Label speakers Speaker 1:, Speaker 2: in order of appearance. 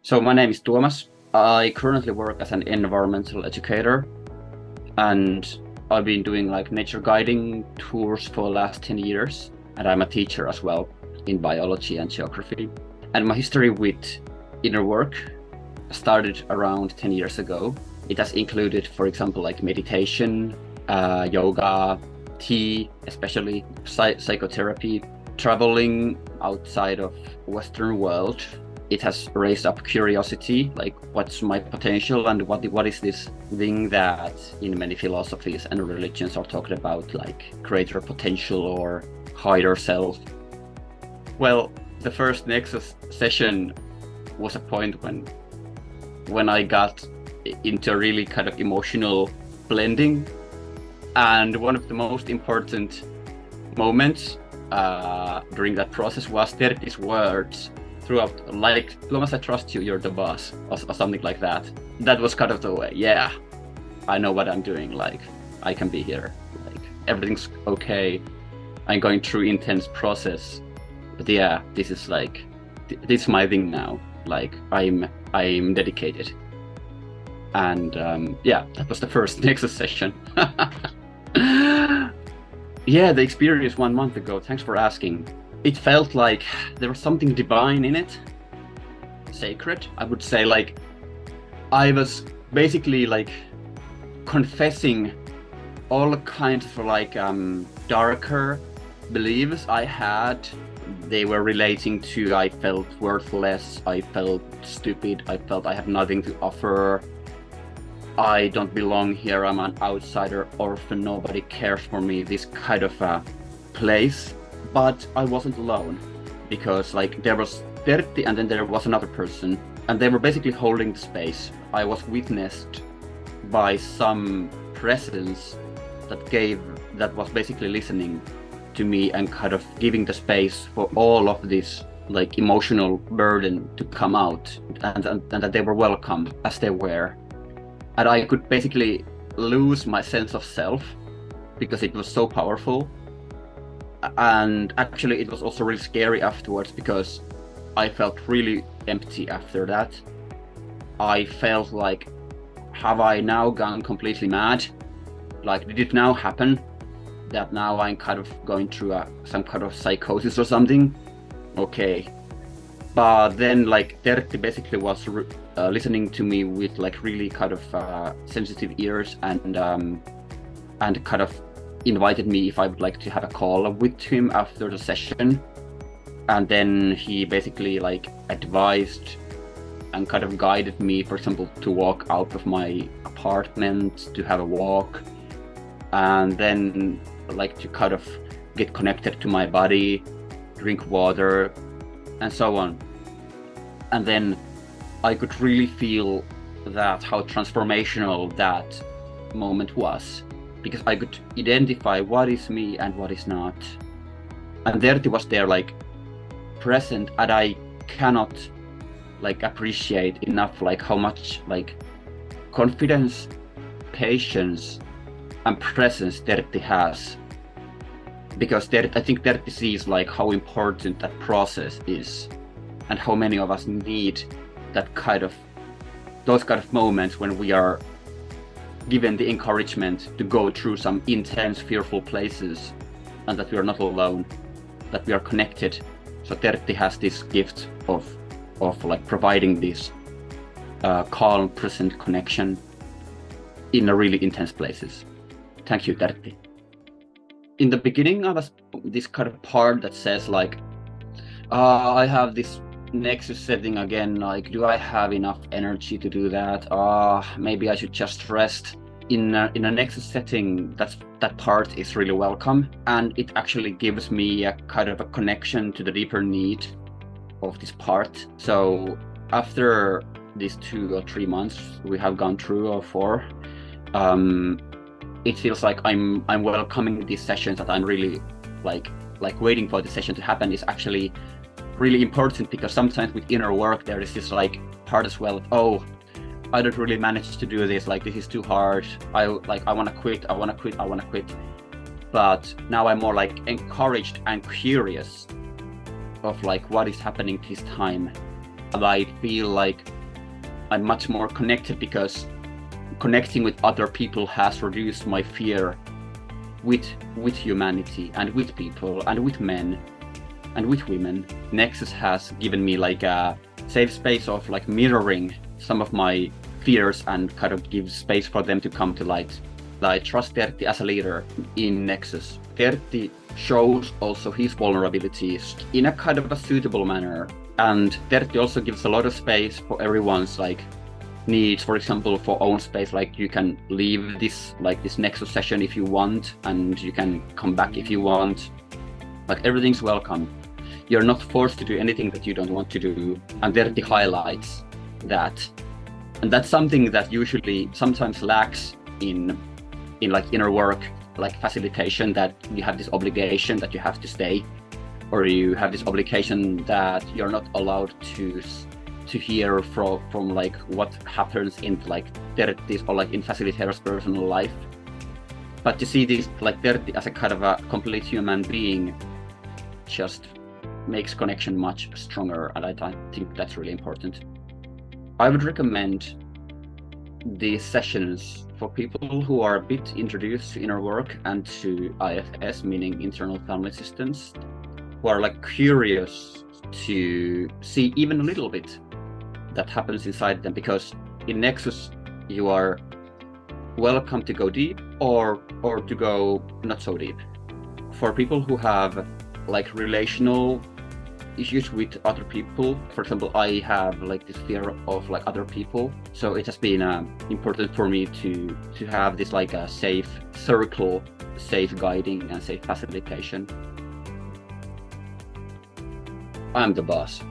Speaker 1: So my name is Tuomas. I currently work as an environmental educator, and I've been doing like nature guiding tours for the last 10 years. And I'm a teacher as well in biology and geography. And my history with inner work started around 10 years ago. It has included, for example, like meditation, yoga, tea, especially psychotherapy, traveling outside of Western world. It has raised up curiosity, like what's my potential and what is this thing that in many philosophies and religions are talking about, like greater potential or higher self. Well, the first Nexus session was a point when I got into a really kind of emotional blending, and one of the most important moments during that process was Tertti's words throughout, like, "Tuomas, I trust you, you're the boss," or something like that. That was kind of the way, yeah, I know what I'm doing, like, I can be here, like, everything's okay, I'm going through intense process, but yeah, this is like, this is my thing now, like, I'm dedicated. And yeah, that was the first Nexus session. Yeah, the experience 1 month ago, thanks for asking. It felt like there was something divine in it, sacred, I would say. Like, I was basically like confessing all kinds of like darker beliefs I had. They were relating to, I felt worthless, I felt stupid, I felt I had nothing to offer, I don't belong here, I'm an outsider, orphan, nobody cares for me, this kind of a place. But I wasn't alone, because like there was Tertti and then there was another person, and they were basically holding the space. I was witnessed by some presence that was basically listening to me and kind of giving the space for all of this like emotional burden to come out, and that they were welcome as they were. And I could basically lose my sense of self because it was so powerful. And actually it was also really scary afterwards, because I felt really empty after that. I felt like, have I now gone completely mad? Like, did it now happen that now I'm kind of going through some kind of psychosis or something? Okay. But then like Tertti basically was listening to me with like really kind of sensitive ears, and kind of invited me if I would like to have a call with him after the session. And then he basically like advised and kind of guided me, for example, to walk out of my apartment, to have a walk, and then like to kind of get connected to my body, drink water, and so on. And then I could really feel that how transformational that moment was, because I could identify what is me and what is not. And Tertti was there like present, and I cannot like appreciate enough like how much like confidence, patience and presence Tertti has. Because I think Tertti sees like how important that process is, and how many of us need that kind of, those kind of moments when we are given the encouragement to go through some intense, fearful places, and that we are not alone, that we are connected. So Tertti has this gift of like providing this calm, present connection in a really intense places. Thank you, Tertti. In the beginning, I was this kind of part that says like, I have this Nexus setting again, like, do I have enough energy to do that? Maybe I should just rest. In a Nexus setting, that part is really welcome, and it actually gives me a kind of a connection to the deeper need of this part. So after these 2 or 3 months we have gone through, or 4, it feels like I'm welcoming these sessions, that I'm really like waiting for the session to happen is actually really important, because sometimes with inner work there is this like part as well, oh, I don't really manage to do this, like this is too hard, I want to quit, I want to quit. But now I'm more like encouraged and curious of like what is happening this time, I feel like I'm much more connected because connecting with other people has reduced my fear with humanity and with people and with men and with women. Nexus has given me like a safe space of like mirroring some of my fears and kind of give space for them to come to light. I trust Tertti as a leader in Nexus. Tertti shows also his vulnerabilities in a kind of a suitable manner. And Tertti also gives a lot of space for everyone's like needs, for example, for own space, like you can leave this Nexus session if you want, and you can come back if you want. Like everything's welcome. You're not forced to do anything that you don't want to do. And Tertti highlights that. And that's something that usually sometimes lacks in like inner work, like facilitation, that you have this obligation that you have to stay, or you have this obligation that you're not allowed to hear from like what happens in like Tertti's or like in facilitator's personal life. But to see this like Tertti as a kind of a complete human being just makes connection much stronger, and I think that's really important. I would recommend these sessions for people who are a bit introduced to inner work and to IFS, meaning internal family systems, who are like curious to see even a little bit that happens inside them, because in Nexus you are welcome to go deep or to go not so deep. For people who have like relational issues with other people, for example, I have like this fear of like other people, so it has been important for me to have this like a safe circle, safe guiding and safe facilitation. I'm the boss.